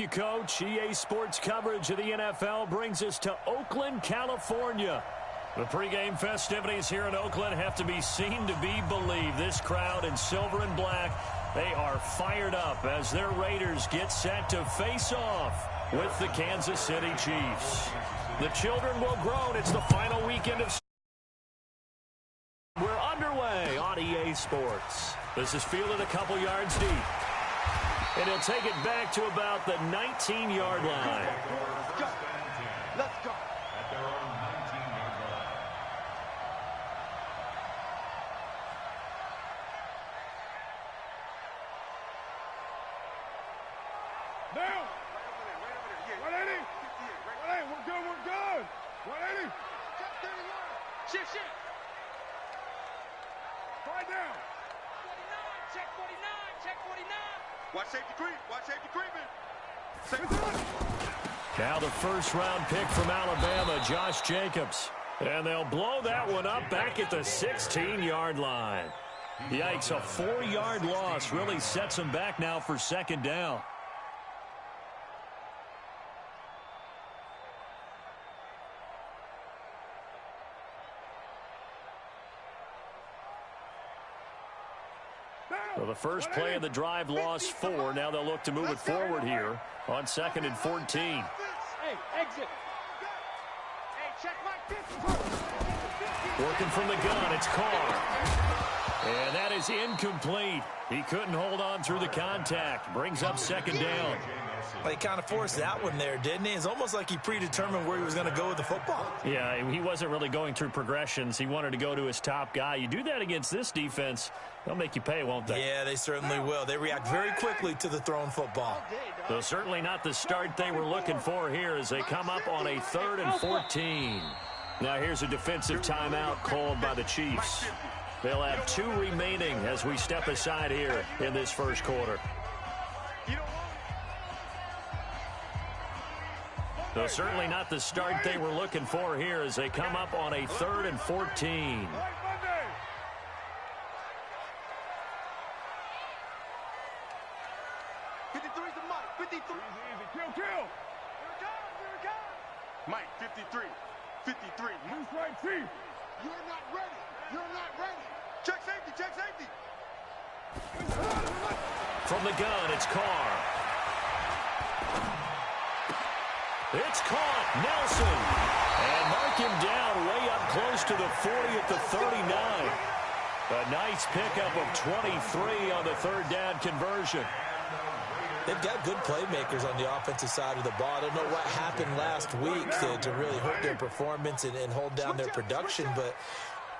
you, Coach. EA Sports coverage of the NFL brings us to Oakland, California. The pregame festivities here in Oakland have to be seen to be believed. This crowd in silver and black, they are fired up as their Raiders get set to face off with the Kansas City Chiefs. The children will groan. It's the final weekend of... We're underway on EA Sports. This is fielded a couple yards deep. And he'll take it back to about the 19-yard line. Go. Let's go. At their own 19-yard line. Now. Right over there. 180. 180. We're good. We're good. 180. Check 30 yards. Shift. Find down. 49. Check 49. Check 49. Watch safety creep. Watch safety creeping. Now the first-round pick from Alabama, Josh Jacobs. And they'll blow that one up back at the 16-yard line. Yikes, a 4-yard loss really sets them back now for second down. So the first play of the drive lost 4. Now they'll look to move it forward here on 2nd and 14. Hey, exit. Hey, check my 50. Working from the gun, it's Carr. And that is incomplete. He couldn't hold on through the contact. Brings up second down. Well, he kind of forced that one there, didn't he? It's almost like he predetermined where he was going to go with the football. Yeah, he wasn't really going through progressions. He wanted to go to his top guy. You do that against this defense, they'll make you pay, won't they? Yeah, they certainly will. They react very quickly to the thrown football. So certainly not the start they were looking for here as they come up on a 3rd and 14. Now here's a defensive timeout called by the Chiefs. They'll have 2 remaining as we step aside here in this first quarter. So certainly not the start they were looking for here as they come up on a 3rd and 14. 53 to Mike. 53. Easy. Kill. Here it comes. Mike, 53. 53. Loose right feet. You're not ready. Check safety. From the gun, it's Carr. It's caught. Nelson. And mark him down way up close to the 40 at the 39. A nice pickup of 23 on the 3rd down conversion. They've got good playmakers on the offensive side of the ball. I don't know what happened last week to really hurt their performance and hold down their production, but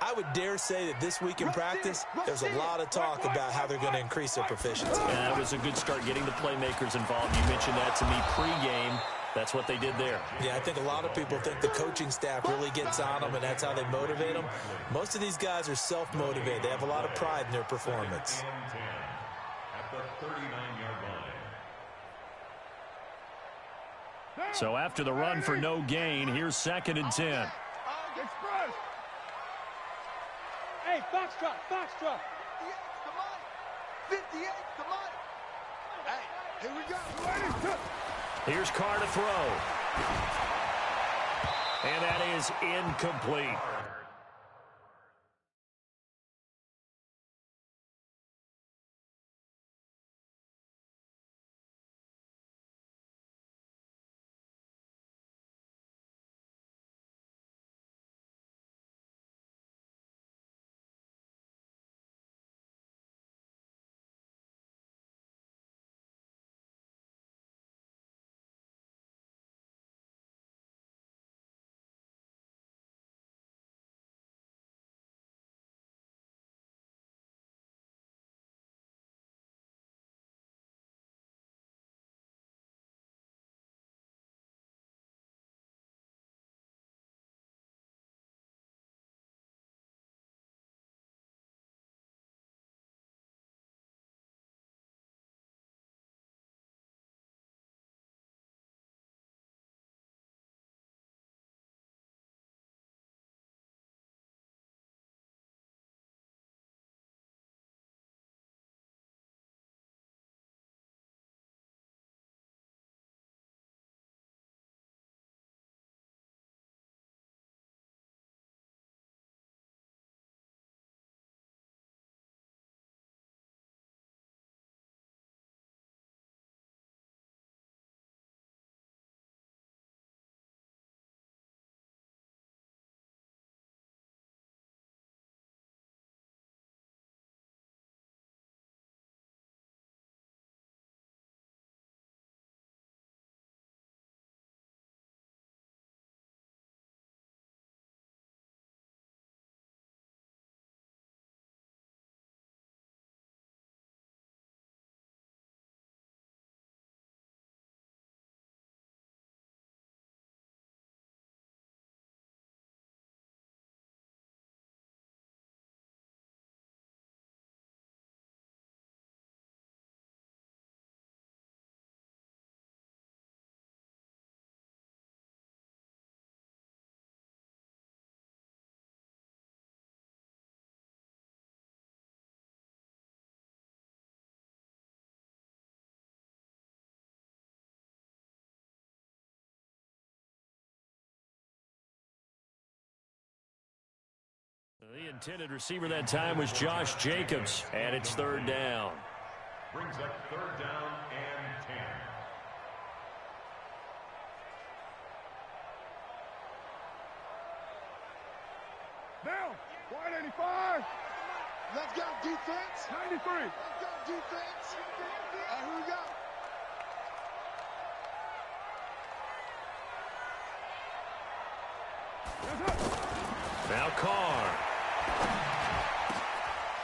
I would dare say that this week in practice, there's a lot of talk about how they're going to increase their proficiency. Yeah, that was a good start getting the playmakers involved. You mentioned that to me pregame. That's what they did there. Yeah, I think a lot of people think the coaching staff really gets on them, and that's how they motivate them. Most of these guys are self-motivated. They have a lot of pride in their performance. At the 39-yard line. So after the run for no gain, here's 2nd and 10. Express. Hey, Foxtrot. 58 to Mike. Hey, here we go. Here's Carr to throw. And that is incomplete. The intended receiver that time was Josh Jacobs, and it's third down. Brings up third down and 10. Down. 185. Let's go, defense. 93. Let's go, defense. Here we go. Now Carr.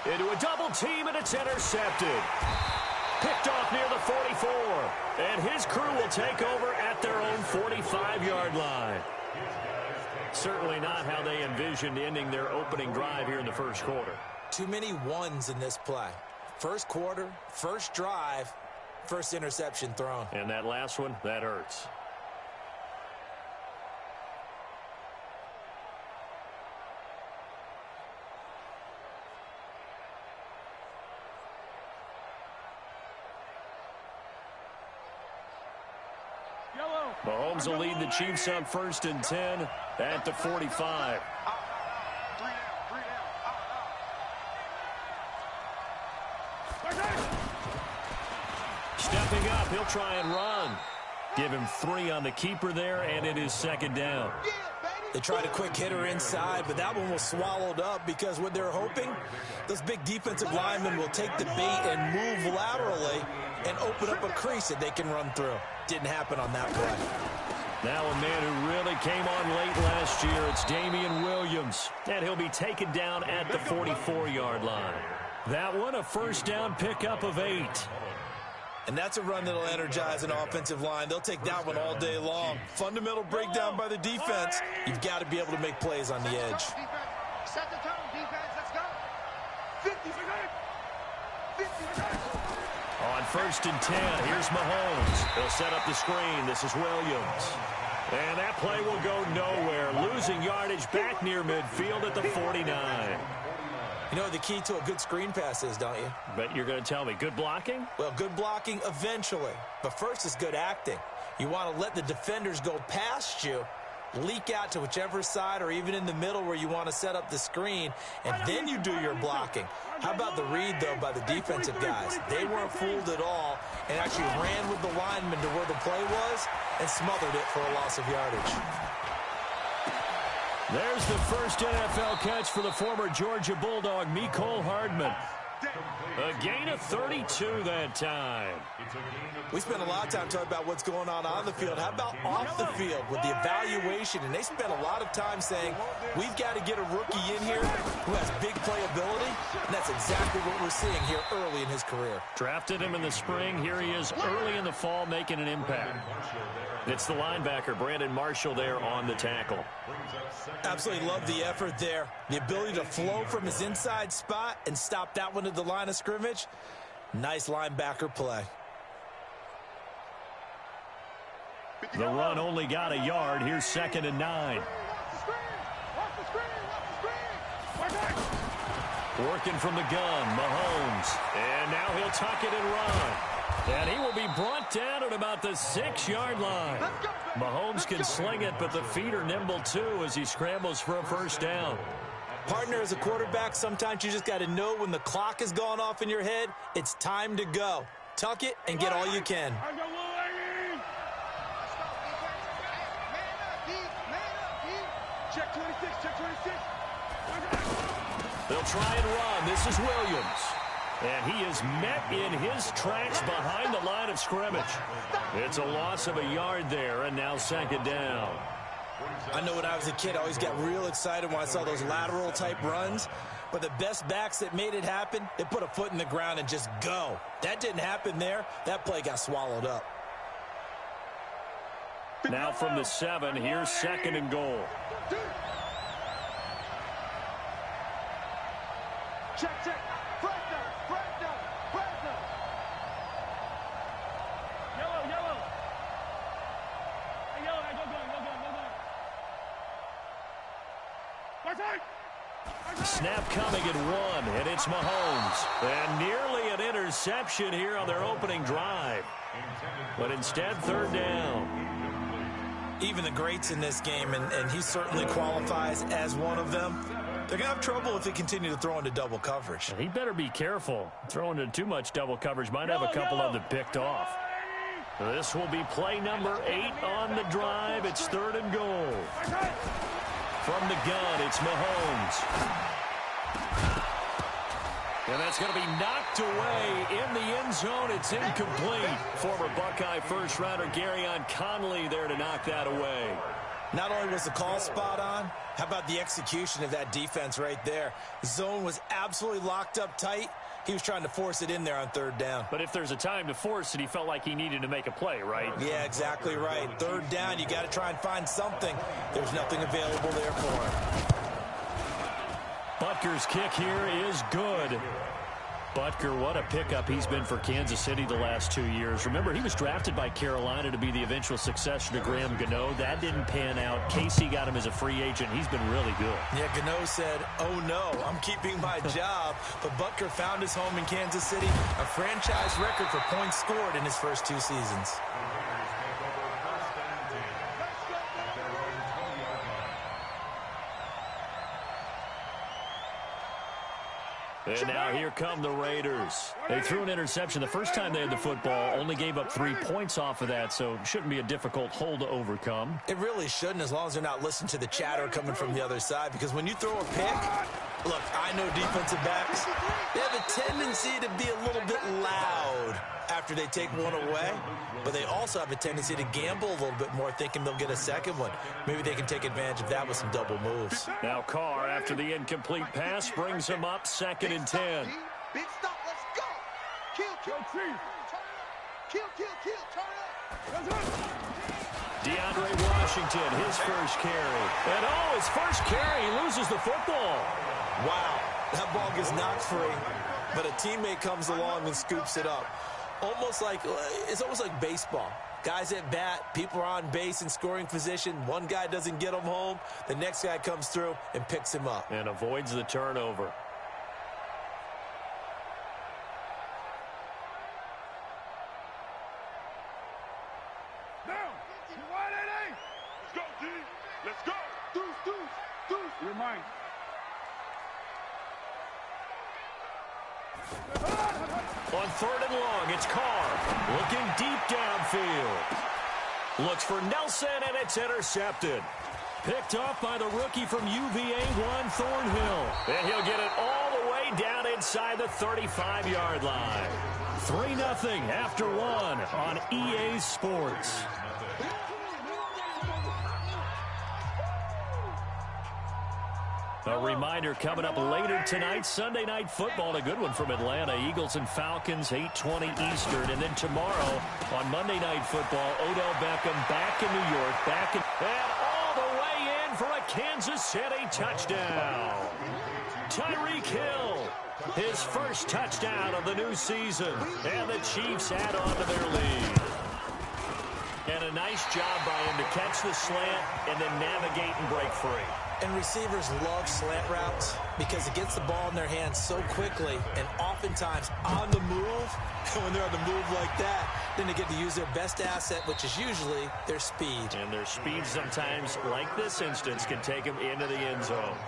Into a double team, and it's intercepted. Picked off near the 44. And his crew will take over at their own 45-yard line. Certainly not how they envisioned ending their opening drive here in the first quarter. Too many ones in this play. First quarter, first drive, first interception thrown. And that last one, that hurts. Mahomes will lead the Chiefs up 1st and 10 at the 45. Stepping up, he'll try and run. Give him 3 on the keeper there, and it is second down. They tried a quick hitter inside, but that one was swallowed up because what they're hoping, those big defensive linemen will take the bait and move laterally and open up a crease that they can run through. Didn't happen on that play. Now a man who really came on late last year, it's Damian Williams. And he'll be taken down at the 44-yard line. That one, a first down pickup of 8. And that's a run that'll energize an offensive line. They'll take that one all day long. Fundamental breakdown by the defense. You've got to be able to make plays on the edge. Set the tone, defense. Let's go. 50. On 1st and 10, here's Mahomes. He'll set up the screen. This is Williams. And that play will go nowhere. Losing yardage back near midfield at the 49. You know what the key to a good screen pass is, don't you? Bet you're going to tell me. Good blocking? Well, good blocking eventually. But first is good acting. You want to let the defenders go past you, leak out to whichever side or even in the middle where you want to set up the screen, and then you do your blocking. How about the read, though, by the defensive guys? They weren't fooled at all and actually ran with the lineman to where the play was and smothered it for a loss of yardage. There's the first NFL catch for the former Georgia Bulldog, Mecole Hardman. A gain of 32 that time. We spent a lot of time talking about what's going on the field. How about off the field with the evaluation? And they spent a lot of time saying, we've got to get a rookie in here who has big playability. And that's exactly what we're seeing here early in his career. Drafted him in the spring. Here he is early in the fall making an impact. It's the linebacker, Brandon Marshall, there on the tackle. Absolutely love the effort there. The ability to flow from his inside spot and stop that one at the line of scrimmage. Nice linebacker play. The run only got a yard. Here's 2nd and 9. Working from the gun, Mahomes. And now he'll tuck it and run. And he will be brought down at about the 6-yard line. Mahomes can sling it, but the feet are nimble too as he scrambles for a first down. Partner, as a quarterback, sometimes you just got to know when the clock has gone off in your head, it's time to go. Tuck it and get all you can. Check 26, check 26. They'll try and run. This is Williams. And he is met in his tracks behind the line of scrimmage. It's a loss of a yard there, and now 2nd down. I know when I was a kid, I always got real excited when I saw those lateral-type runs. But the best backs that made it happen, they put a foot in the ground and just go. That didn't happen there. That play got swallowed up. Now from the 7, here's 2nd and goal. Check, check. Yellow. Hey, yellow, go. Snap coming at 1, and it's Mahomes. And nearly an interception here on their opening drive. But instead, 3rd down. Even the greats in this game, and he certainly qualifies as one of them, They're going to have trouble if they continue to throw into double coverage. He better be careful. Throwing into too much double coverage might have a couple of them picked off. This will be play number 8 on the drive. It's 3rd and goal. From the gun, it's Mahomes. And that's going to be knocked away in the end zone. It's incomplete. Former Buckeye first-rounder Garyon Conley there to knock that away. Not only was the call spot on, how about the execution of that defense right there? The zone was absolutely locked up tight. He was trying to force it in there on 3rd down. But if there's a time to force it, he felt like he needed to make a play, right? Yeah, exactly right. 3rd down, you got to try and find something. There's nothing available there for him. Butker's kick here is good. Butker, what a pickup he's been for Kansas City the last 2 years. Remember, he was drafted by Carolina to be the eventual successor to Graham Gano. That didn't pan out. Casey got him as a free agent. He's been really good. Yeah, Gano said, oh no, I'm keeping my job. But Butker found his home in Kansas City, a franchise record for points scored in his first 2 seasons. And now here come the Raiders. They threw an interception the first time they had the football, only gave up 3 points off of that, so shouldn't be a difficult hole to overcome. It really shouldn't, as long as they're not listening to the chatter coming from the other side, because when you throw a pick, look, I know defensive backs, they have a tendency to be a little bit loud after they take one away, but they also have a tendency to gamble a little bit more, thinking they'll get a second one. Maybe they can take advantage of that with some double moves. Now Carr, after the incomplete pass, brings him up 2nd and 10. Big stop, let's go. Kill. Turn up. DeAndre Washington, his first carry. And his first carry, he loses the football. Wow, that ball gets knocked free, but a teammate comes along and scoops it up. It's almost like baseball. Guys at bat, people are on base in scoring position. One guy doesn't get him home. The next guy comes through and picks him up. And avoids the turnover. Down. Let's go, D. Let's go. Deuce. You're mine. On 3rd and long, it's Carr looking deep downfield. Looks for Nelson, and it's intercepted. Picked off by the rookie from UVA, Juan Thornhill. And he'll get it all the way down inside the 35-yard line. 3-0 after 1 on EA Sports. A reminder coming up later tonight, Sunday Night Football, a good one from Atlanta. Eagles and Falcons, 8:20 Eastern. And then tomorrow on Monday Night Football, Odell Beckham back in New York, and all the way in for a Kansas City touchdown. Tyreek Hill, his first touchdown of the new season. And the Chiefs add on to their lead. And a nice job by him to catch the slant and then navigate and break free. And receivers love slant routes because it gets the ball in their hands so quickly and oftentimes on the move. And when they're on the move like that, then they get to use their best asset, which is usually their speed. And their speed sometimes, like this instance, can take them into the end zone.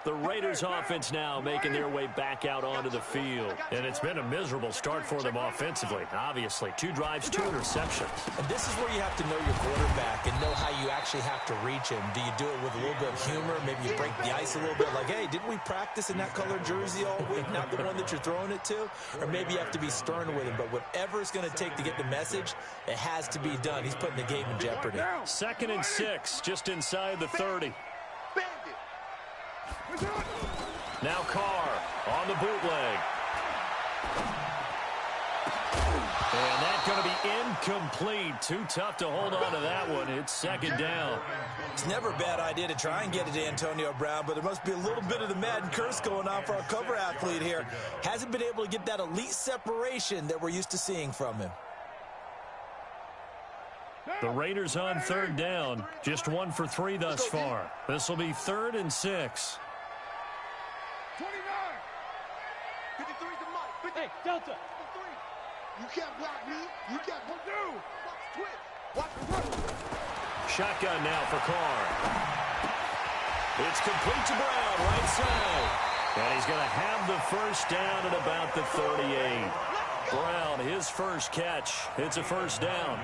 The Raiders offense now making their way back out onto the field. And it's been a miserable start for them offensively, obviously. 2 drives, 2 interceptions. And this is where you have to know your quarterback and know how you actually have to reach him. Do you do it with a little bit of humor? Maybe you break the ice a little bit like, hey, didn't we practice in that colored jersey all week, not the one that you're throwing it to? Or maybe you have to be stern with him. But whatever it's going to take to get the message, it has to be done. He's putting the game in jeopardy. 2nd and 6, just inside the 30. Now Carr on the bootleg. And that's going to be incomplete. Too tough to hold on to that one. It's 2nd down. It's never a bad idea to try and get it to Antonio Brown, but there must be a little bit of the Madden curse going on for our cover athlete here. Hasn't been able to get that elite separation that we're used to seeing from him. The Raiders on 3rd down. Just 1 for 3 thus far. This will be 3rd and 6. 29. 53 to Mike. Hey, Delta. 53. You can't block me. You can't do. Watch twitch. Watch the run. Shotgun now for Carr. It's complete to Brown, right side. And he's going to have the first down at about the 38. Brown, his first catch. It's a first down.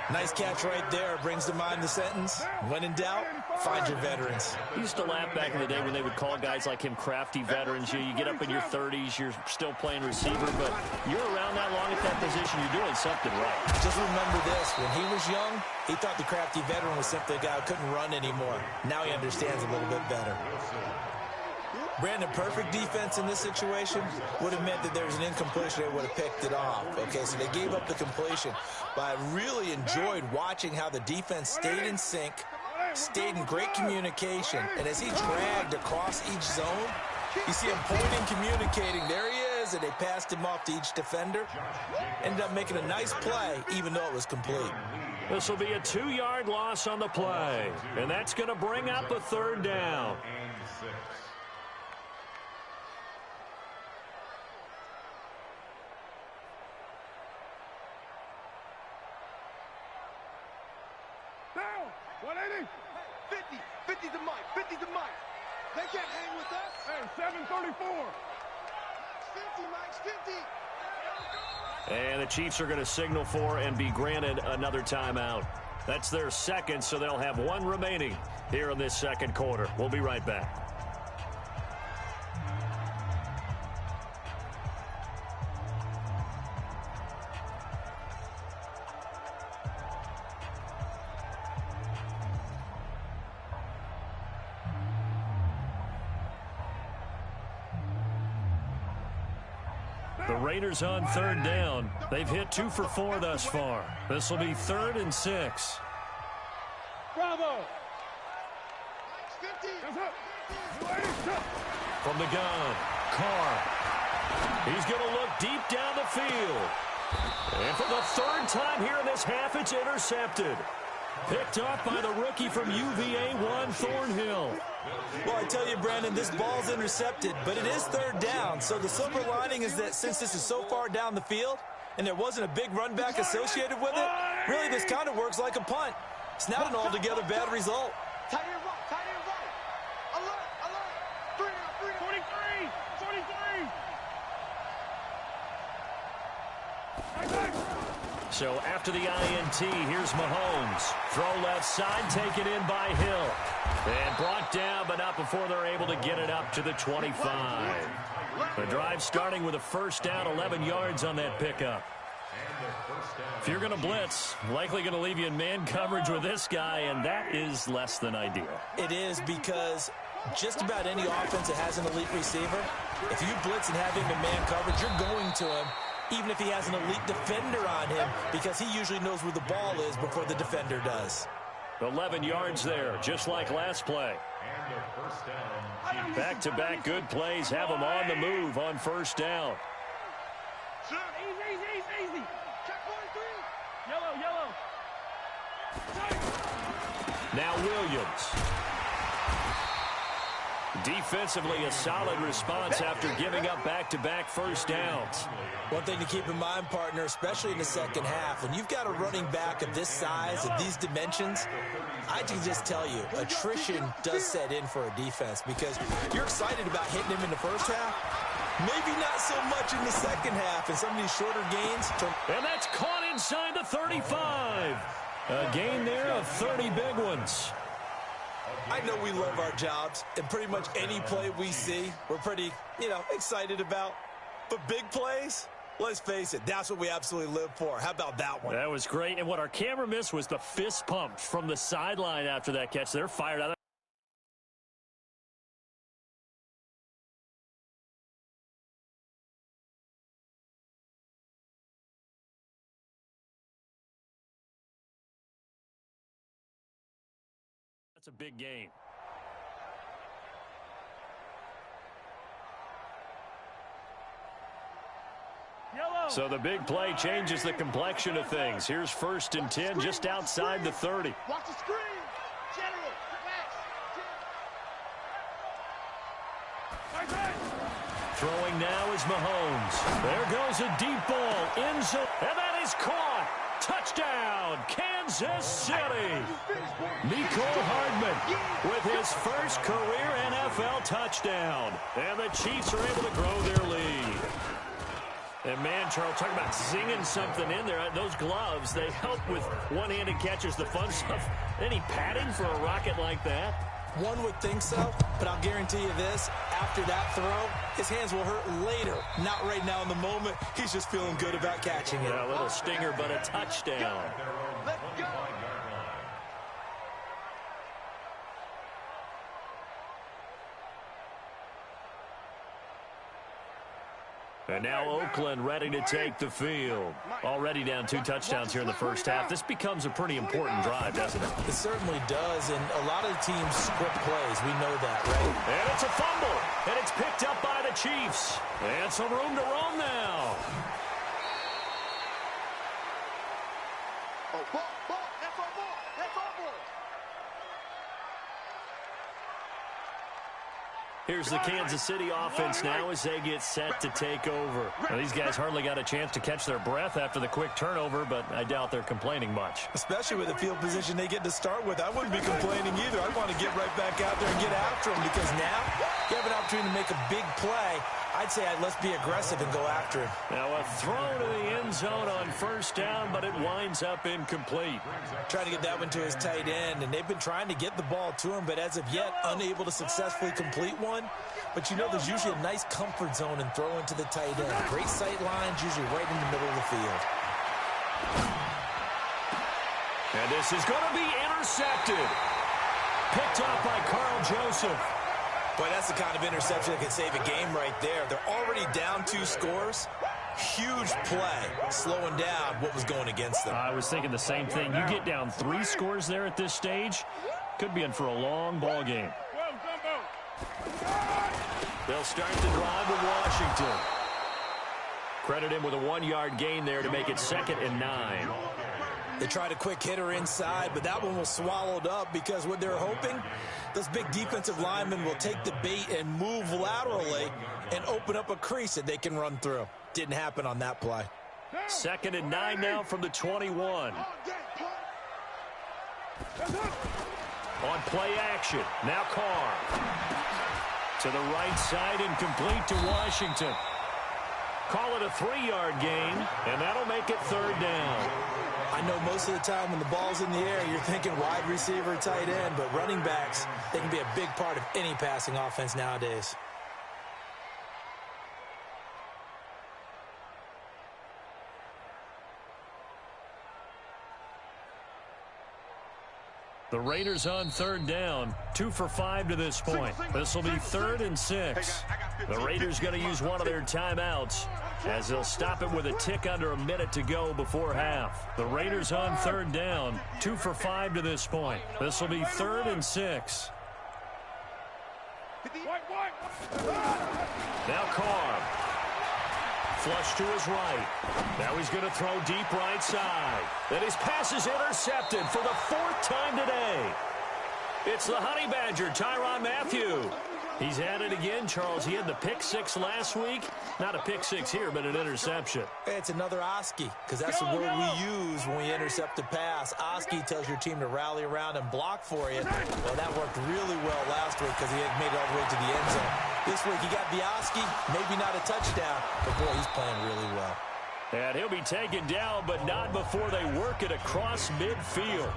Nice catch right there. Brings to mind the sentence, when in doubt, find your veterans. I used to laugh back in the day when they would call guys like him crafty veterans. You get up in your 30s, you're still playing receiver, but you're around that long at that position, you're doing something right. Just remember this, when he was young, he thought the crafty veteran was simply a guy who couldn't run anymore. Now he understands a little bit better. Brandon, perfect defense in this situation would have meant that there was an incompletion. They would have picked it off. Okay, so they gave up the completion. But I really enjoyed watching how the defense stayed in sync, stayed in great communication. And as he dragged across each zone, you see him pointing, communicating. There he is, and they passed him off to each defender. Ended up making a nice play, even though it was complete. This will be a 2-yard loss on the play. And that's going to bring up a third down. Down. 180. 50. 50 to Mike. 50 to Mike. They can't hang with us. Hey, 734. 50, Mike's 50. And the Chiefs are going to signal for and be granted another timeout. That's their second, so they'll have one remaining here in this second quarter. We'll be right back. The Raiders on third down. They've hit 2 for 4 thus far. This will be 3rd and 6. Bravo. From the gun, Carr. He's going to look deep down the field. And for the 3rd time here in this half, it's intercepted. Picked off by the rookie from UVA, Juan Thornhill. Well, I tell you, Brandon, this ball's intercepted, but it is 3rd down. So the silver lining is that since this is so far down the field and there wasn't a big run back associated with it, really this kind of works like a punt. It's not an altogether bad result. Tie your right. Tie your right. Alert. Alert. 23. 23. So after the INT, here's Mahomes. Throw left side, taken in by Hill. And brought down, but not before they're able to get it up to the 25. The drive starting with a first down, 11 yards on that pickup. If you're going to blitz, likely going to leave you in man coverage with this guy, and that is less than ideal. It is, because just about any offense that has an elite receiver, if you blitz and have him in man coverage, you're going to him, even if he has an elite defender on him, because he usually knows where the ball is before the defender does. 11 yards there, just like last play. Back-to-back good plays have them on the move on first down. Easy. Check 43. Yellow. Now Williams. Defensively, a solid response after giving up back-to-back first downs. One thing to keep in mind, partner, especially in the second half, when you've got a running back of this size, of these dimensions, I can just tell you, attrition does set in for a defense, because you're excited about hitting him in the first half, maybe not so much in the second half, and some of these shorter gains. And that's caught inside the 35. A gain there of 30 big ones. I know we love our jobs, and pretty much any play we see, we're pretty, excited about. But big plays, let's face it, that's what we absolutely live for. How about that one? That was great. And what our camera missed was the fist pump from the sideline after that catch. They're fired out. That's a big game. So the big play changes the complexion of things. Here's 1st and 10 just outside the 30. Watch the screen. General. Throwing now is Mahomes. There goes a deep ball. End zone. And that is caught. Touchdown, Kansas City. Mecole Hardman with his first career NFL touchdown. And the Chiefs are able to grow their lead. And, man, Charles, talk about zinging something in there. Those gloves, they help with one-handed catches, the fun stuff. Any padding for a rocket like that? One would think so, but I'll guarantee you this. After that throw, his hands will hurt later. Not right now in the moment. He's just feeling good about catching it. Yeah, a little stinger, but a touchdown. Let's go. And now Oakland ready to take the field. Already down 2 touchdowns here in the first half. This becomes a pretty important drive, doesn't it? It certainly does, and a lot of teams script plays. We know that, right? And it's a fumble, and it's picked up by the Chiefs. And some room to roam now. Oh, ball. That's our ball. That's our ball. Here's the Kansas City offense now as they get set to take over. Now, these guys hardly got a chance to catch their breath after the quick turnover, but I doubt they're complaining much. Especially with the field position they get to start with. I wouldn't be complaining either. I'd want to get right back out there and get after them because now you have an opportunity to make a big play. I'd say let's be aggressive and go after him. Now a throw to the end zone on first down, but it winds up incomplete. Trying to get that one to his tight end, and they've been trying to get the ball to him, but as of yet, unable to successfully complete one. But you know there's usually a nice comfort zone and throw into the tight end. Great sight lines, usually right in the middle of the field. And this is going to be intercepted. Picked off by Carl Joseph. Boy, that's the kind of interception that can save a game right there. They're already down 2 scores. Huge play, slowing down what was going against them. I was thinking the same thing. You get down 3 scores there at this stage, could be in for a long ball game. They'll start the drive with Washington. Credit him with a 1-yard gain there to make it 2nd and 9. They tried a quick hitter inside, but that one was swallowed up because what they're hoping, those big defensive linemen will take the bait and move laterally and open up a crease that they can run through. Didn't happen on that play. 2nd and 9 now from the 21. On play action, now Carr. To the right side and complete to Washington. Call it a 3-yard gain, and that'll make it 3rd down. I know most of the time when the ball's in the air, you're thinking wide receiver, tight end, but running backs, they can be a big part of any passing offense nowadays. The Raiders on 3rd down, 2 for 5 to this point. This will be 3rd and 6. The Raiders going to use one of their timeouts as they'll stop it with a tick under a minute to go before half. The Raiders on 3rd down, 2 for 5 to this point. This will be 3rd and 6. Now Carr. Flush to his right. Now he's going to throw deep right side. Then his pass is intercepted for the 4th time today. It's the Honey Badger, Tyrann Mathieu. He's had it again, Charles. He had the pick 6 last week. Not a pick 6 here, but an interception. It's another Oski, because that's the word we use when we intercept a pass. Oski tells your team to rally around and block for you. Well, that worked really well last week because he had made it all the way to the end zone. This week he got the Oski, maybe not a touchdown, but boy, he's playing really well. And he'll be taken down, but not before they work it across midfield.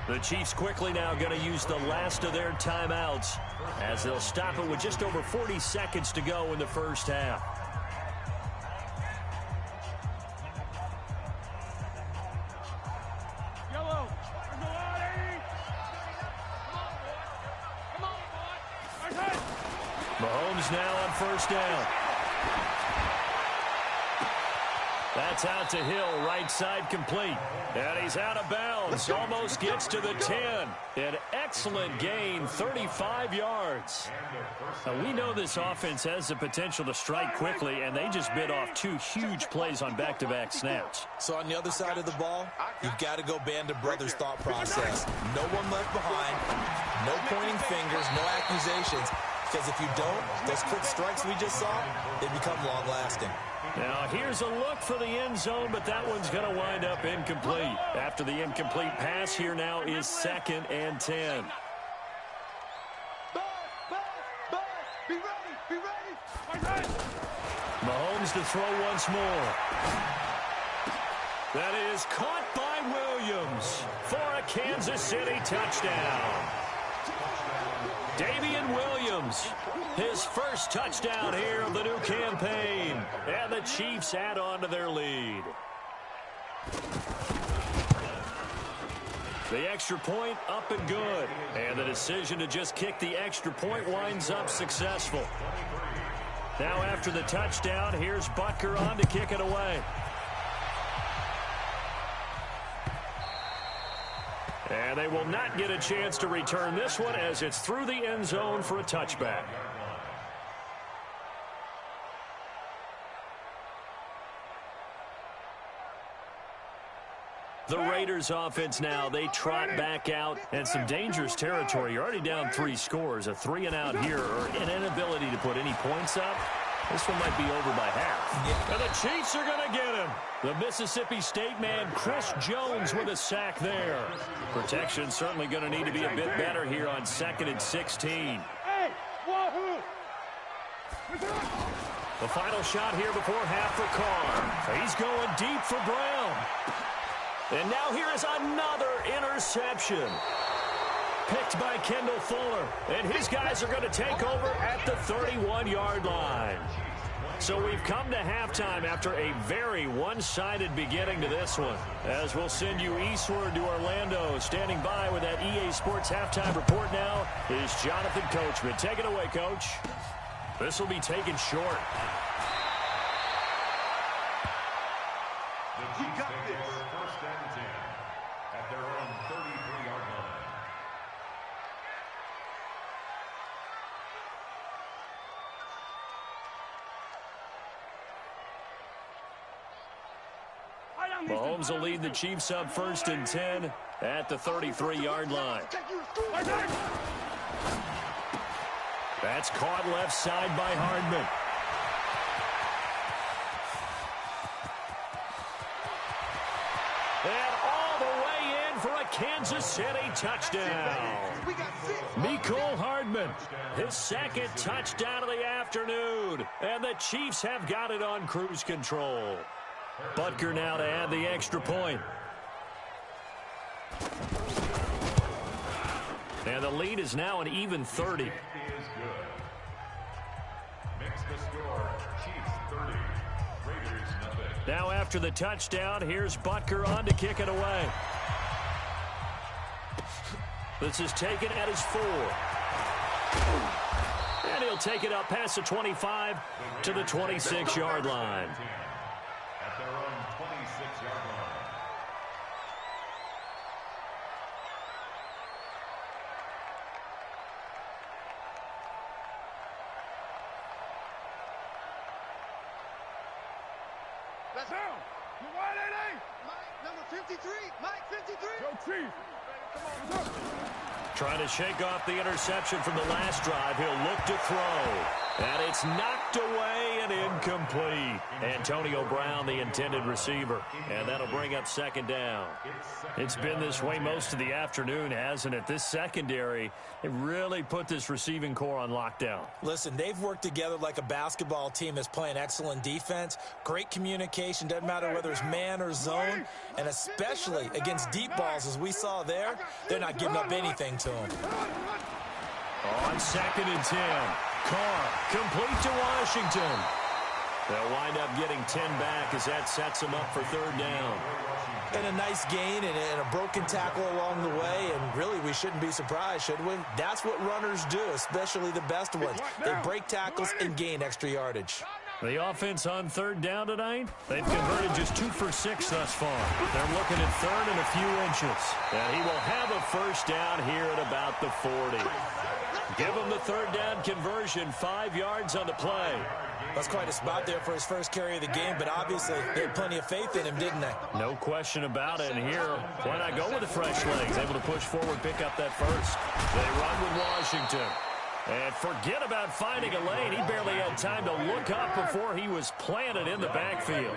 The Chiefs quickly now going to use the last of their timeouts as they'll stop it with just over 40 seconds to go in the first half. Mahomes now on 1st down. That's out to Hill, right side complete. And he's out of bounds, almost gets to the 10. An excellent gain, 35 yards. Now, we know this offense has the potential to strike quickly, and they just bit off 2 huge plays on back-to-back snaps. So on the other side of the ball, you've got to go band of brothers thought process. No one left behind, no pointing fingers, no accusations. Because if you don't, those quick strikes we just saw, they become long-lasting. Now here's a look for the end zone, but that one's going to wind up incomplete. After the incomplete pass, here now is 2nd and 10. Be ready. Mahomes to throw once more. That is caught by Williams for a Kansas City touchdown. Damian Williams, his first touchdown here of the new campaign. And the Chiefs add on to their lead. The extra point up and good. And the decision to just kick the extra point winds up successful. Now after the touchdown, here's Butker on to kick it away. And they will not get a chance to return this one as it's through the end zone for a touchback. The Raiders offense now, they trot back out and some dangerous territory. You're already down 3 scores, a 3-and-out here, or an inability to put any points up. This one might be over by half. And the Chiefs are going to get him. The Mississippi State man, Chris Jones, with a sack there. Protection certainly going to need to be a bit better here on 2nd and 16. The final shot here before half for Carr. He's going deep for Brown. And now here is another interception. Picked by Kendall Fuller. And his guys are going to take over at the 31-yard line. So we've come to halftime after a very one-sided beginning to this one. As we'll send you eastward to Orlando. Standing by with that EA Sports halftime report now is Jonathan Coachman. Take it away, Coach. This will be taken short. The Chiefs take over 1st and 10 at their own 33-yard line. Mahomes will lead the Chiefs up 1st and 10 at the 33-yard line. That's caught left side by Hardman. And all the way in for a Kansas City touchdown. Mecole Hardman, his 2nd touchdown of the afternoon. And the Chiefs have got it on cruise control. Butker now to add the extra point. And the lead is now an even 30. Is good. Makes the score Chiefs 30, Raiders nothing. Now after the touchdown, here's Butker on to kick it away. This is taken at his 4. And he'll take it up past the 25 to the 26-yard line. At their own 26-yard line. Let's go. You wide 88. Mike, number 53. Mike, 53. Go Chiefs. Come on, Trying to shake off the interception from the last drive. He'll look to throw. And it's knocked away and incomplete. Antonio Brown, the intended receiver. And that'll bring up 2nd down. It's been this way most of the afternoon, hasn't it? This secondary, it really put this receiving core on lockdown. Listen, they've worked together like a basketball team that's playing excellent defense. Great communication, doesn't matter whether it's man or zone. And especially against deep balls, as we saw there, they're not giving up anything to them. On 2nd and 10. Carr complete to Washington. They'll wind up getting 10 back as that sets them up for 3rd down. And a nice gain and a broken tackle along the way. And really, we shouldn't be surprised, should we? That's what runners do, especially the best ones. They break tackles and gain extra yardage. The offense on 3rd down tonight, they've converted just 2 for 6 thus far. They're looking at 3rd and a few inches. And he will have a 1st down here at about the 40. Give him the 3rd down conversion, 5 yards on the play. That's quite a spot there for his first carry of the game, but obviously they had plenty of faith in him, didn't they? No question about it. And here, why not go with the fresh legs? Able to push forward, pick up that 1st. They run with Washington. And forget about finding a lane. He barely had time to look up before he was planted in the backfield.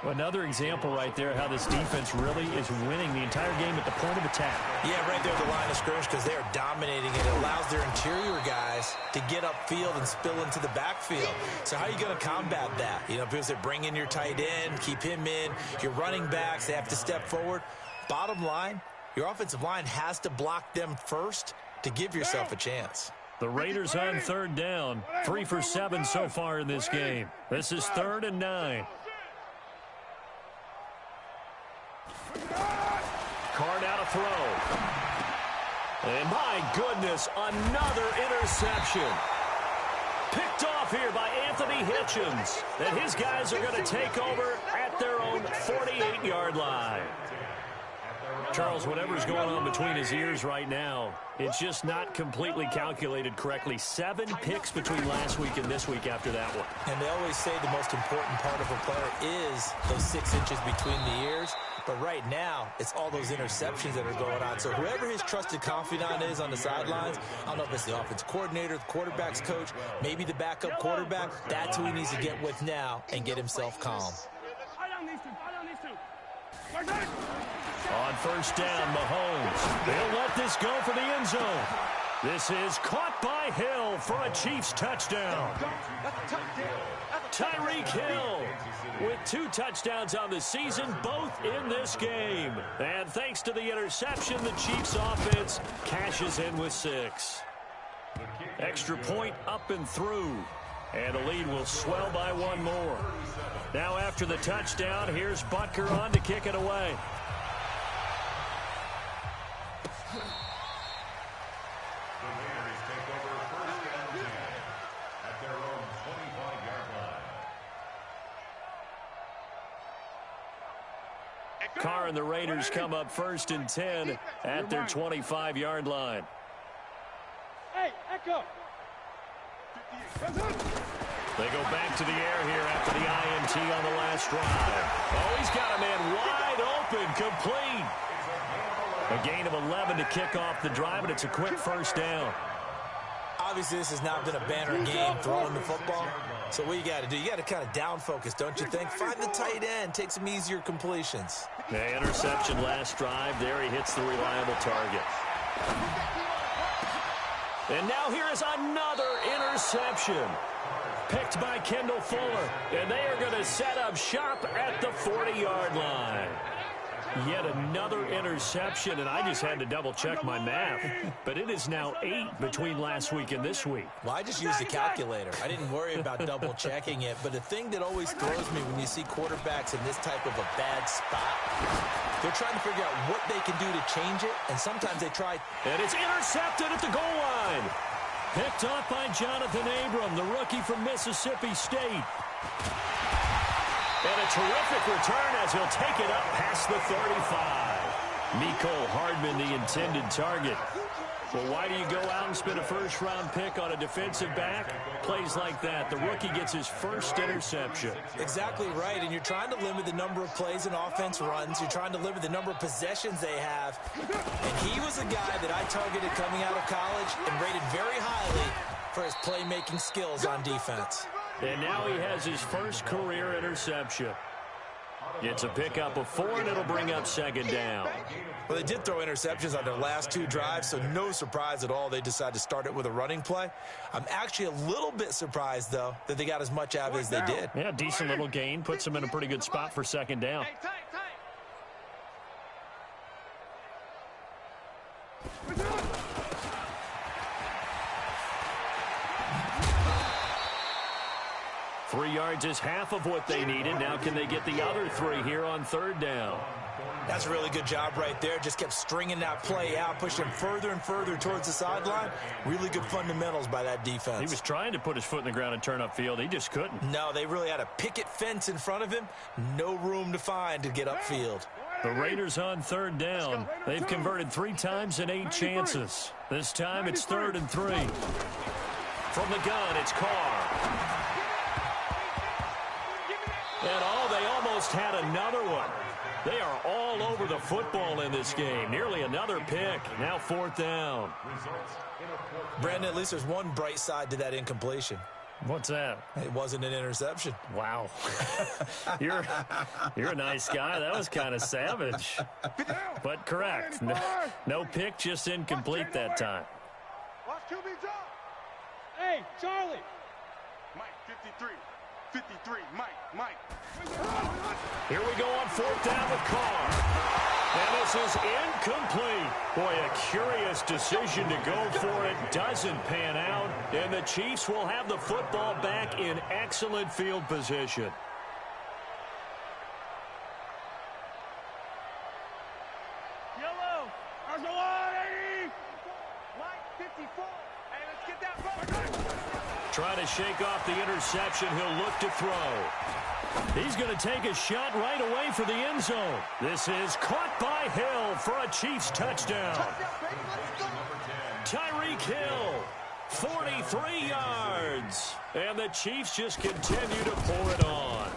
Another example right there how this defense really is winning the entire game at the point of attack. Yeah, right there at the line of scrimmage because they are dominating it. It allows their interior guys to get upfield and spill into the backfield. So how are you going to combat that? You know, because they bring in your tight end, keep him in. Your running backs, they have to step forward. Bottom line, your offensive line has to block them first to give yourself a chance. The Raiders on third down. 3 for 7 so far in this game. This is 3rd and 9. Card out a throw. And my goodness, another interception. Picked off here by Anthony Hitchens. And his guys are going to take over at their own 48-yard line. Charles, whatever's going on between his ears right now, it's just not completely calculated correctly. 7 picks between last week and this week after that one. And they always say the most important part of a player is those 6 inches between the ears. But right now, it's all those interceptions that are going on. So whoever his trusted confidant is on the sidelines, I don't know if it's the offense coordinator, the quarterback's coach, maybe the backup quarterback, that's who he needs to get with now and get himself calm. On first down, Mahomes. They'll let this go for the end zone. This is caught by Hill for a Chiefs touchdown. Tyreek Hill with 2 touchdowns on the season, both in this game. And thanks to the interception, the Chiefs offense cashes in with 6. Extra point up and through. And the lead will swell by 1 more. Now after the touchdown, here's Butker on to kick it away. Carr and the Raiders come up 1st and 10 at their 25-yard line. Hey, Echo. They go back to the air here after the INT on the last drive. Oh, he's got a man wide open, complete. A gain of 11 to kick off the drive, and it's a quick first down. Obviously, this has not been a banner game throwing the football. So what you got to do, you got to kind of down focus, don't you think? Find the tight end, take some easier completions. The interception last drive. There he hits the reliable target. And now here is another interception. Picked by Kendall Fuller. And they are going to set up shop at the 40-yard line. Yet another interception, and I just had to double-check my math. But it is now 8 between last week and this week. Well, I just used a calculator. I didn't worry about double-checking it. But the thing that always throws me when you see quarterbacks in this type of a bad spot, they're trying to figure out what they can do to change it, and sometimes they try. And it's intercepted at the goal line. Picked off by Jonathan Abram, the rookie from Mississippi State. And a terrific return as he'll take it up past the 35. Mecole Hardman, the intended target. Well, why do you go out and spend a first-round pick on a defensive back? Plays like that. The rookie gets his first interception. Exactly right, and you're trying to limit the number of plays an offense runs. You're trying to limit the number of possessions they have. And he was a guy that I targeted coming out of college and rated very highly for his playmaking skills on defense. And now he has his first career interception. It's a pickup of 4, and it'll bring up 2nd down. Well, they did throw interceptions on their last 2 drives, so no surprise at all they decided to start it with a running play. I'm actually a little bit surprised, though, that they got as much out of it as they did. Yeah, decent little gain. Puts them in a pretty good spot for 2nd down. 3 yards is half of what they needed. Now can they get the other 3 here on 3rd down? That's a really good job right there. Just kept stringing that play out, pushing him further and further towards the sideline. Really good fundamentals by that defense. He was trying to put his foot in the ground and turn upfield. He just couldn't. No, they really had a picket fence in front of him. No room to find to get upfield. The Raiders on 3rd down. They've converted 3 times in 8 chances. This time it's 3rd and 3. From the gun, it's Carr. And they almost had another one. They are all all over the football in this game. Nearly another pick. Now 4th down. Brandon, at least there's one bright side to that incompletion. What's that? It wasn't an interception. Wow. You're a nice guy. That was kind of savage. But correct. No pick, just incomplete that time. Watch QB drop. Hey, Charlie. Mike, 53. 53. Mike. Here we go on 4th down with Carr. And this is incomplete. Boy, a curious decision to go for it. Doesn't pan out. And the Chiefs will have the football back in excellent field position. Yellow. There's a line, 80. Mike, 54. Hey, let's get that ball. Trying to shake off the interception. He'll look to throw. He's going to take a shot right away for the end zone. This is caught by Hill for a Chiefs touchdown. Tyreek Hill, 43 yards. And the Chiefs just continue to pour it on.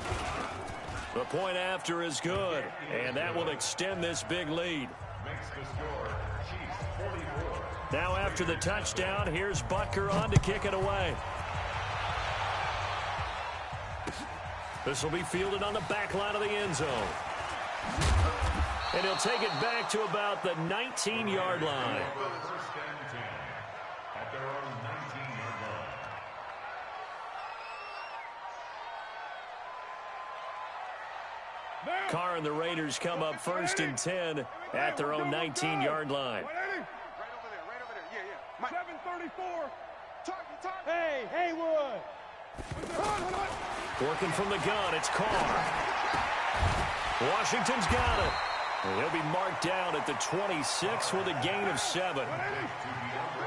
The point after is good, and that will extend this big lead. Now after the touchdown, here's Butker on to kick it away. This will be fielded on the back line of the end zone. And he'll take it back to about the 19-yard line. Carr and the Raiders come up 1st and 10 at their own 19-yard line. Right over there. Yeah. 734. Hey, Haywood. Working from the gun, it's Carr. Washington's got it. And he'll be marked down at the 26 with a gain of 7.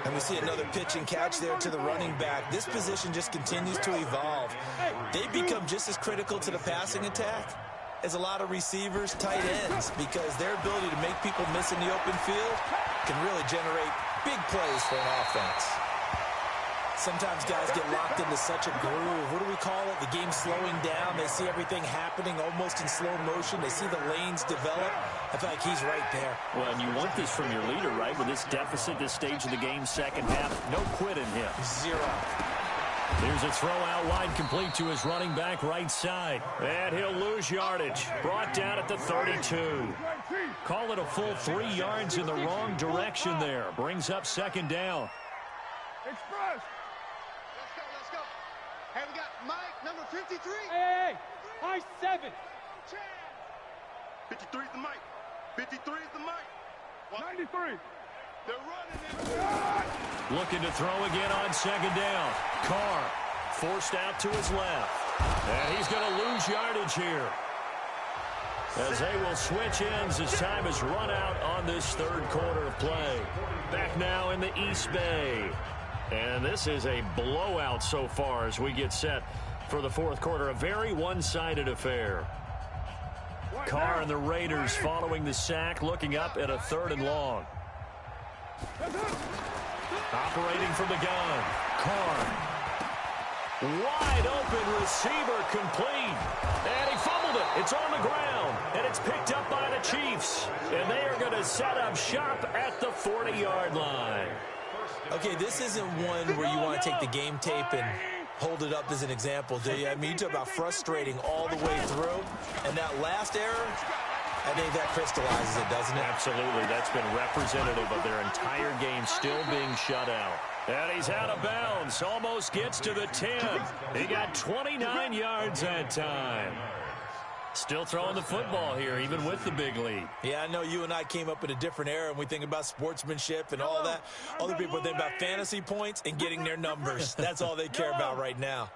And we see another pitch and catch there to the running back. This position just continues to evolve. They become just as critical to the passing attack as a lot of receivers, tight ends, because their ability to make people miss in the open field can really generate big plays for an offense. Sometimes guys get locked into such a groove. What do we call it? The game slowing down. They see everything happening almost in slow motion. They see the lanes develop. I feel like he's right there. Well, and you want this from your leader, right? With this deficit, this stage of the game, second half, no quit in him. 0. Here's a throw out wide, complete to his running back right side. And he'll lose yardage. Brought down at the 32. Call it a full 3 yards in the wrong direction there. Brings up 2nd down. Express. Let's go. Hey, we got Mike, number 53. Hey. High 7. 53 is the Mike. 53 is the Mike. 93. They're running. Looking to throw again on 2nd down. Carr forced out to his left. And he's going to lose yardage here, as they will switch ends as time is run out on this 3rd quarter of play. Back now in the East Bay. And this is a blowout so far as we get set for the 4th quarter. A very one-sided affair. Carr and the Raiders following the sack, looking up at a 3rd and long. Operating from the gun. Carr. Wide open receiver, complete. And he fumbled it. It's on the ground. And it's picked up by the Chiefs. And they are going to set up shop at the 40-yard line. Okay, this isn't one where you want to take the game tape and hold it up as an example, do you? I mean, you talk about frustrating all the way through. And that last error, I think that crystallizes it, doesn't it? Absolutely. That's been representative of their entire game still being shut out. And he's out of bounds. Almost gets to the 10. He got 29 yards that time. Still throwing the football here, even with the big lead. Yeah, I know you and I came up in a different era, and we think about sportsmanship and all that. Other people think about fantasy points and getting their numbers. That's all they care about right now.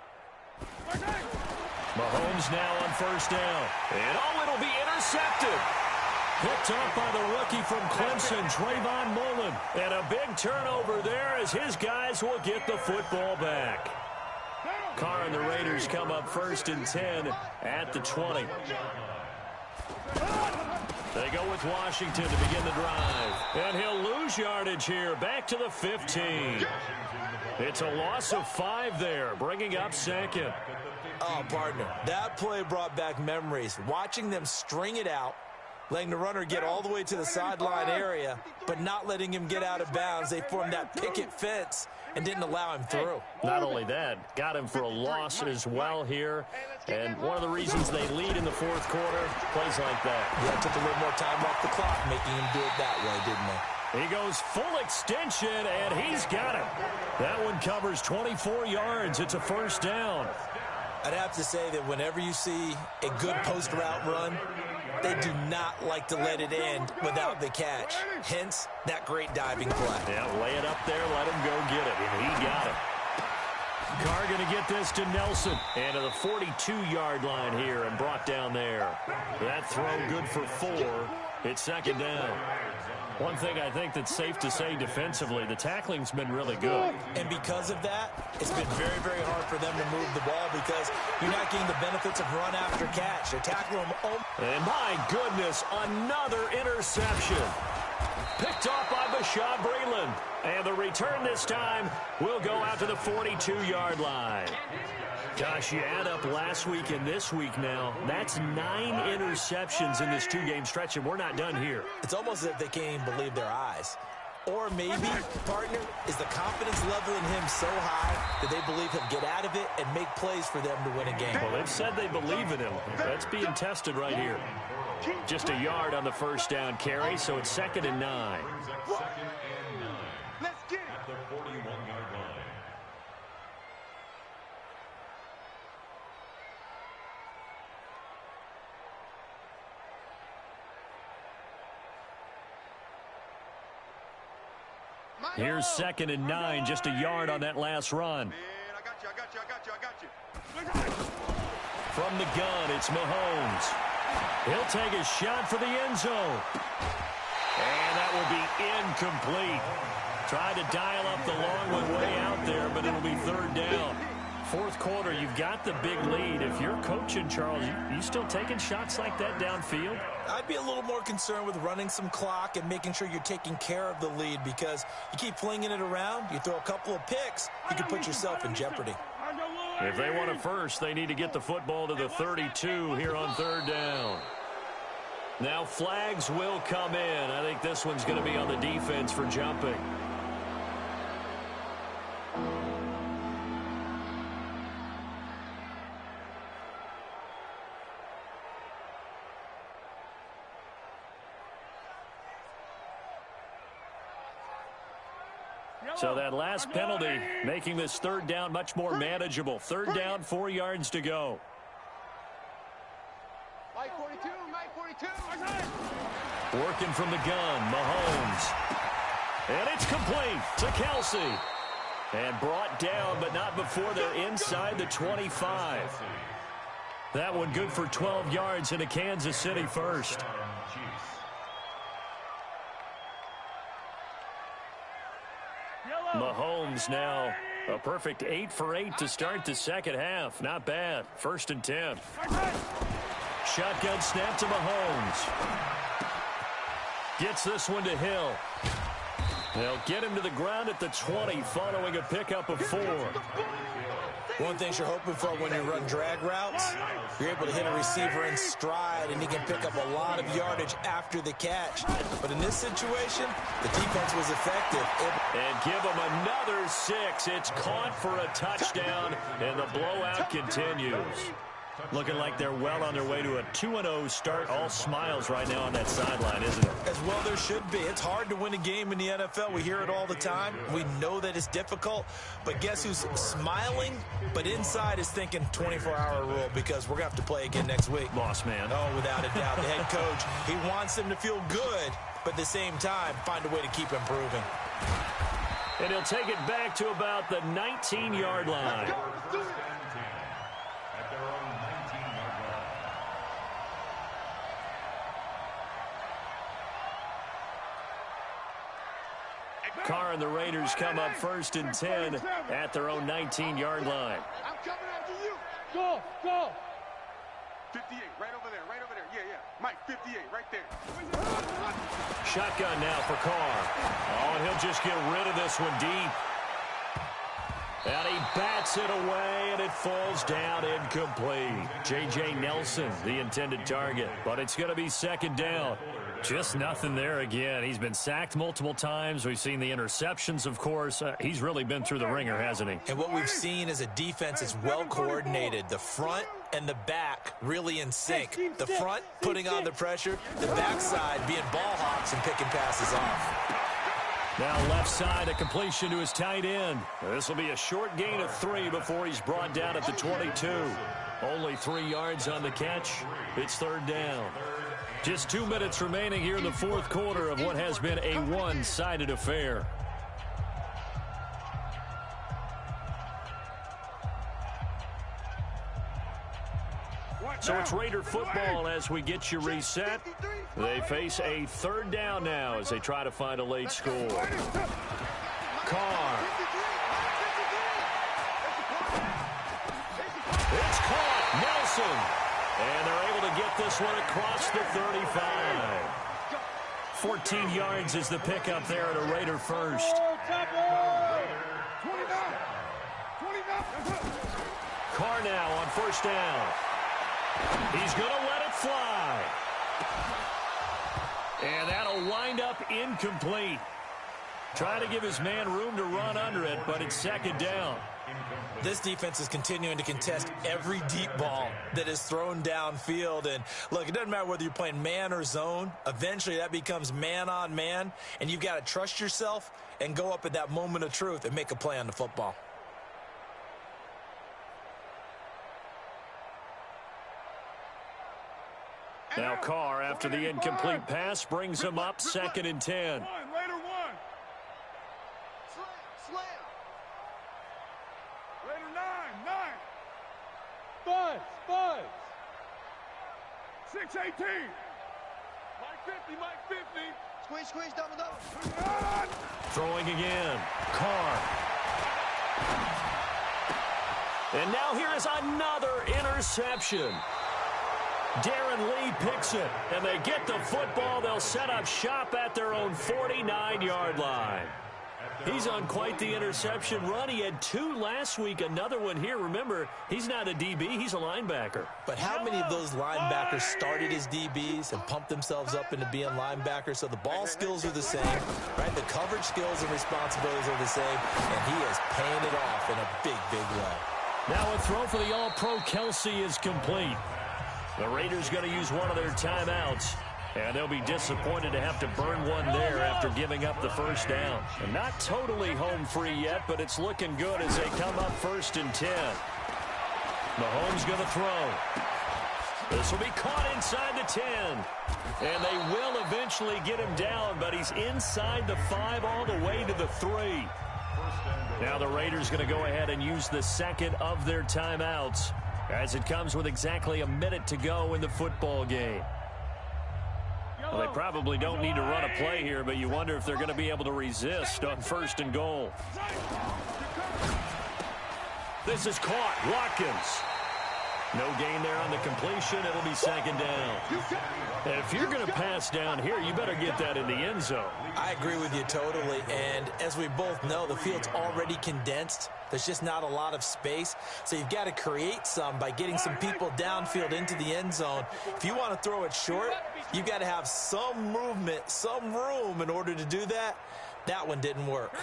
Mahomes now on 1st down. And it'll be intercepted. Picked off by the rookie from Clemson, Trayvon Mullen. And a big turnover there as his guys will get the football back. Carr and the Raiders come up 1st and 10 at the 20. They go with Washington to begin the drive. And he'll lose yardage here, back to the 15. It's a loss of 5 there, bringing up 2nd. Oh, partner, that play brought back memories. Watching them string it out letting the runner get all the way to the sideline area, but not letting him get out of bounds. They formed that picket fence and didn't allow him through. Not only that, got him for a loss as well here. And one of the reasons they lead in the fourth quarter, plays like that. Yeah, took a little more time off the clock, making him do it that way, didn't they? He goes full extension, and he's got it. That one covers 24 yards. It's a first down. I'd have to say that whenever you see a good post route run, they do not like to let it end without the catch. Hence, that great diving play. Yeah, lay it up there, let him go get it, and he got it. Carr going to get this to Nelson. And to the 42-yard line here and brought down there. That throw good for 4. It's second down. One thing I think that's safe to say defensively, the tackling's been really good. And because of that, it's been very, very hard for them to move the ball because you're not getting the benefits of run after catch. They're tackling them. And my goodness, another interception. Picked off by Bashaud Breeland. And the return this time will go out to the 42-yard line. Gosh, you add up last week and this week now, that's 9 interceptions in this 2-game stretch, and we're not done here. It's almost as if they can't even believe their eyes. Or maybe, partner, is the confidence level in him so high that they believe he'll get out of it and make plays for them to win a game. Well, they've said they believe in him. That's being tested right here. Just a yard on the first down carry, so it's 2nd and 9. Let's get it. At the 41-yard line. Here's 2nd and 9, just a yard on that last run. Man, I got you. From the gun, it's Mahomes. He'll take a shot for the end zone. And that will be incomplete. Tried to dial up the long one way out there, but it'll be 3rd down. Fourth quarter, you've got the big lead. If you're coaching, Charles, you still taking shots like that downfield? I'd be a little more concerned with running some clock and making sure you're taking care of the lead because you keep flinging it around, you throw a couple of picks, you can put yourself in jeopardy. If they want it first, they need to get the football to the 32 here on 3rd down. Now flags will come in. I think this one's going to be on the defense for jumping. So that last penalty making this 3rd down much more manageable. 3rd down, 4 yards to go. Mike 42, Mike 42. Working from the gun, Mahomes. And it's complete to Kelsey. And brought down, but not before they're inside the 25. That one good for 12 yards into Kansas City first. Mahomes now a perfect 8 for 8 to start the second half. Not bad. 1st and 10. Shotgun snap to Mahomes. Gets this one to Hill. They'll get him to the ground at the 20 following a pickup of 4. One thing you're hoping for when you run drag routes, you're able to hit a receiver in stride and he can pick up a lot of yardage after the catch. But in this situation, the defense was effective. And give him another 6. It's caught for a touchdown, and the blowout continues. Looking like they're well on their way to a 2-0 start. All smiles right now on that sideline, isn't it? As well there should be. It's hard to win a game in the NFL. We hear it all the time. We know that it's difficult. But guess who's smiling, but inside is thinking 24-hour rule because we're going to have to play again next week. Boss man. Oh, without a doubt. The head coach, he wants them to feel good, but at the same time, find a way to keep improving. And he'll take it back to about the 19-yard line. Carr and the Raiders come up 1st and 10 at their own 19-yard line. I'm coming after you. Go, go. 58, right over there. Yeah. Mike, 58, right there. Shotgun now for Carr. Oh, and he'll just get rid of this one deep. And he bats it away, and it falls down incomplete. J.J. Nelson, the intended target, but it's going to be second down. Just nothing there again. He's been sacked multiple times. We've seen the interceptions, of course. He's really been through the ringer, hasn't he? And what we've seen is a defense that's well coordinated. The front and the back really in sync. The front putting on the pressure, the backside being ball hawks and picking passes off. Now left side, a completion to his tight end. This will be a short gain of 3 before he's brought down at the 22. Only 3 yards on the catch. It's third down. Just 2 minutes remaining here in the fourth quarter of what has been a one-sided affair. So it's Raider football as we get you reset. They face a third down now as they try to find a late score. Carr. It's caught. Nelson. And they're able to get this one across the 35. 14 yards is the pickup there at a Raider first. Carr now on first down. He's going to let it fly. And that'll wind up incomplete. Trying to give his man room to run under it, but it's second down. This defense is continuing to contest every deep ball that is thrown downfield. And, look, it doesn't matter whether you're playing man or zone. Eventually that becomes man on man, and you've got to trust yourself and go up at that moment of truth and make a play on the football. Now Carr, after the incomplete pass, brings him up second and 10. Later one. Slam. Later 9. 5. 6-18. Mike 50. Squeeze, double. Throwing again. Carr. And now here is another interception. Darren Lee picks it, and they get the football. They'll set up shop at their own 49-yard line. He's on quite the interception run. He had 2 last week, another one here. Remember, he's not a DB, he's a linebacker. But how many of those linebackers started as DBs and pumped themselves up into being linebackers? So the ball skills are the same, right? The coverage skills and responsibilities are the same, and he is paying it off in a big, big way. Now a throw for the All-Pro Kelsey is complete. The Raiders going to use one of their timeouts, and they'll be disappointed to have to burn one there after giving up the first down. And not totally home free yet, but it's looking good as they come up first and 10. Mahomes going to throw. This will be caught inside the 10. And they will eventually get him down, but he's inside the 5 all the way to the 3. Now the Raiders going to go ahead and use the second of their timeouts, as it comes with exactly a minute to go in the football game. Well, they probably don't need to run a play here, but you wonder if they're going to be able to resist on first and goal. This is caught. Watkins. No gain there on the completion. It'll be second down. And if you're going to pass down here, you better get that in the end zone. I agree with you totally. And as we both know, the field's already condensed. There's just not a lot of space. So you've got to create some by getting some people downfield into the end zone. If you want to throw it short, you've got to have some movement, some room in order to do that. That one didn't work.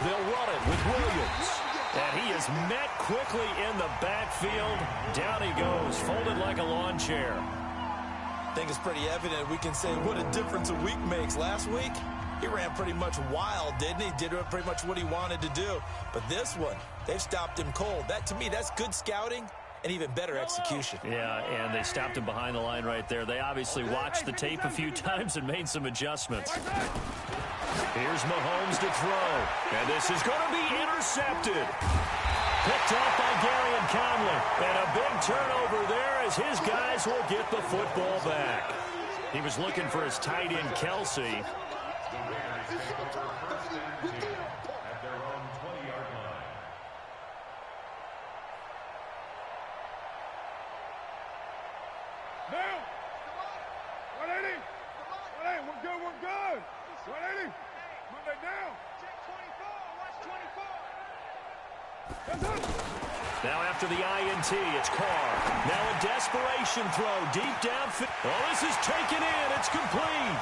They'll run it with Williams. And he is met quickly in the backfield. Down he goes, folded like a lawn chair. I think it's pretty evident. We can say what a difference a week makes. Last week, he ran pretty much wild, didn't he? Did pretty much what he wanted to do. But this one, they've stopped him cold. That, to me, that's good scouting and even better execution. Yeah, and they stopped him behind the line right there. They obviously watched the tape a few times and made some adjustments. Here's Mahomes to throw. And this is going to be intercepted. Picked off by Garyon Conley. And a big turnover there as his guys will get the football back. He was looking for his tight end, Kelsey. We're good. 180. 180. Monday Now after the INT, it's Carr. Now a desperation throw deep downfield. Oh, this is taken in. It's complete.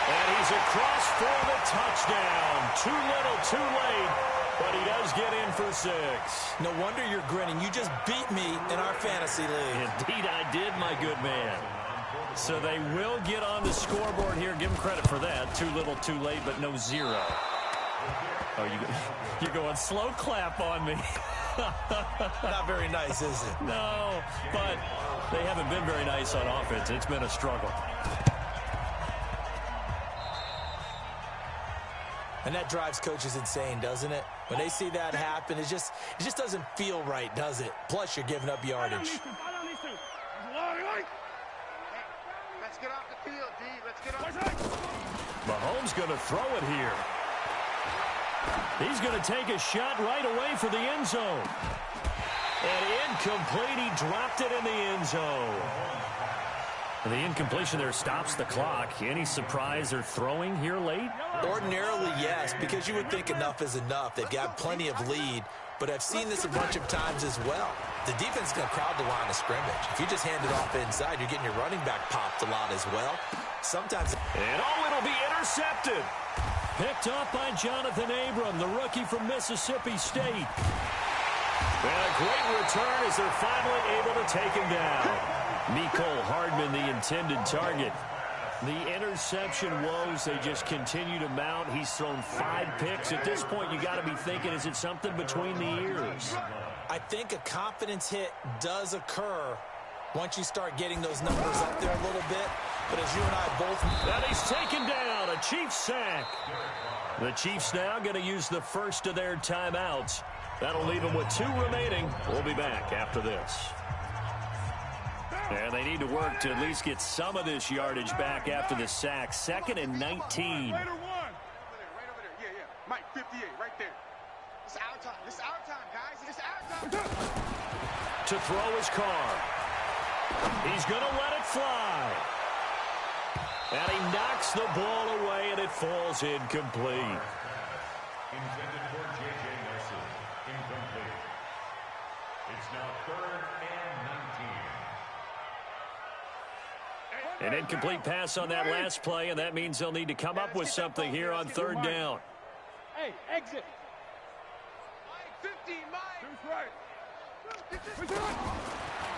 And he's across for the touchdown. Too little, too late. But he does get in for 6. No wonder you're grinning. You just beat me in our fantasy league. Indeed I did, my good man. So they will get on the scoreboard here. Give them credit for that. Too little, too late, but no 0. Oh, you're going slow clap on me. Not very nice, is it? No, but they haven't been very nice on offense. It's been a struggle. And that drives coaches insane, doesn't it? When they see that happen, it just doesn't feel right, does it? Plus, you're giving up yardage. Let's get off the field, D. Let's get off. Mahomes going to throw it here. He's going to take a shot right away for the end zone. And incomplete. He dropped it in the end zone. And the incompletion there stops the clock. Any surprise they're throwing here late? Ordinarily, yes, because you would think enough is enough. They've got plenty of lead, but I've seen this a bunch of times as well. The defense is going to crowd the line of scrimmage. If you just hand it off inside, you're getting your running back popped a lot as well. Sometimes... And it'll be intercepted. Picked off by Jonathan Abram, the rookie from Mississippi State. And a great return as they're finally able to take him down. Mecole Hardman, the intended target. The interception woes, they just continue to mount. He's thrown 5 picks. At this point, you got to be thinking, is it something between the ears? I think a confidence hit does occur once you start getting those numbers up there a little bit. But as you and I both... And he's taken down, a Chiefs sack. The Chiefs now going to use the first of their timeouts. That'll leave them with 2 remaining. We'll be back after this. And they need to work to at least get some of this yardage back after the sack. 2nd and 19. Right over there. Yeah. Mike, 58, right there. It's our time. It's our time, guys. It's our time. To throw his Carr. He's going to let it fly. And he knocks the ball away, and it falls incomplete. Intended for J.J. Nelson. Incomplete. It's now 3rd and 19. An incomplete pass on that last play, and that means they'll need to come up with something here on 3rd down. Hey, exit. Mike, 50, Mike. That's right.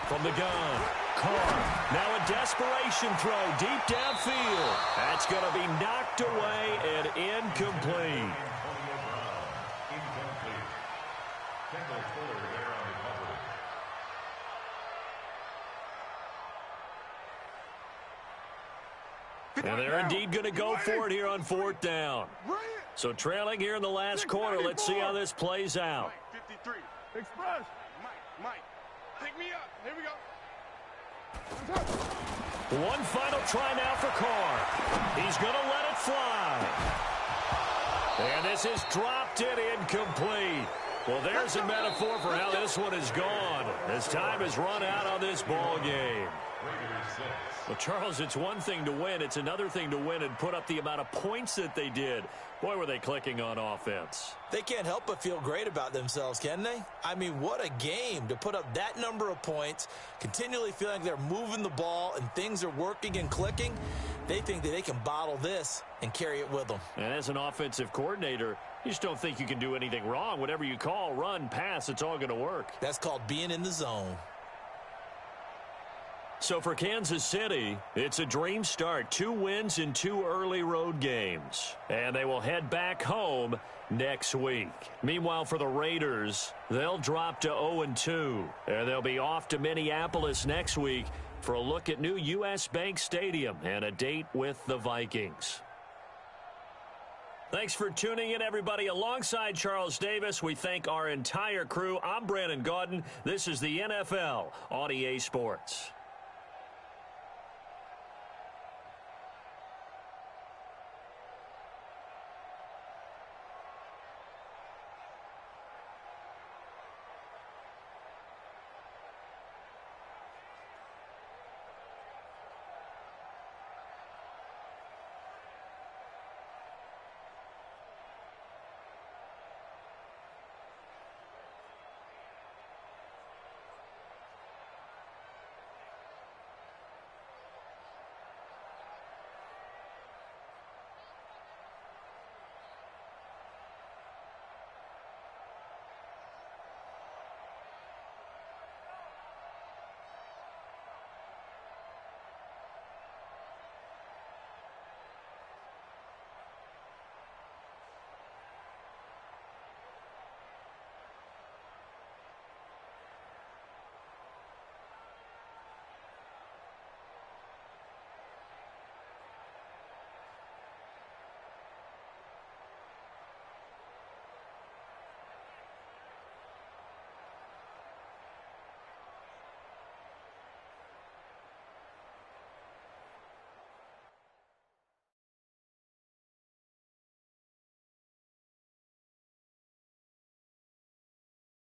From the gun, Carr. Now a desperation throw deep downfield. That's going to be knocked away and incomplete. Incomplete. Kendall Fuller there on the cover. And they're indeed going to go for it here on 4th down. So trailing here in the last quarter. Let's see how this plays out. 53. Express. Mike. Pick me up. Here we go. One final try now for Carr. He's going to let it fly. And this is dropped it incomplete. Well, there's a metaphor for how this one is gone. As time has run out on this ball game. Well, Charles, it's one thing to win. It's another thing to win and put up the amount of points that they did. Boy, were they clicking on offense. They can't help but feel great about themselves, can they? I mean, what a game to put up that number of points, continually feeling they're moving the ball and things are working and clicking. They think that they can bottle this and carry it with them. And as an offensive coordinator, you just don't think you can do anything wrong. Whatever you call, run, pass, it's all going to work. That's called being in the zone. So for Kansas City, it's a dream start. 2 wins in 2 early road games. And they will head back home next week. Meanwhile, for the Raiders, they'll drop to 0-2. And they'll be off to Minneapolis next week for a look at new U.S. Bank Stadium and a date with the Vikings. Thanks for tuning in, everybody. Alongside Charles Davis, we thank our entire crew. I'm Brandon Gaudin. This is the NFL on EA Sports.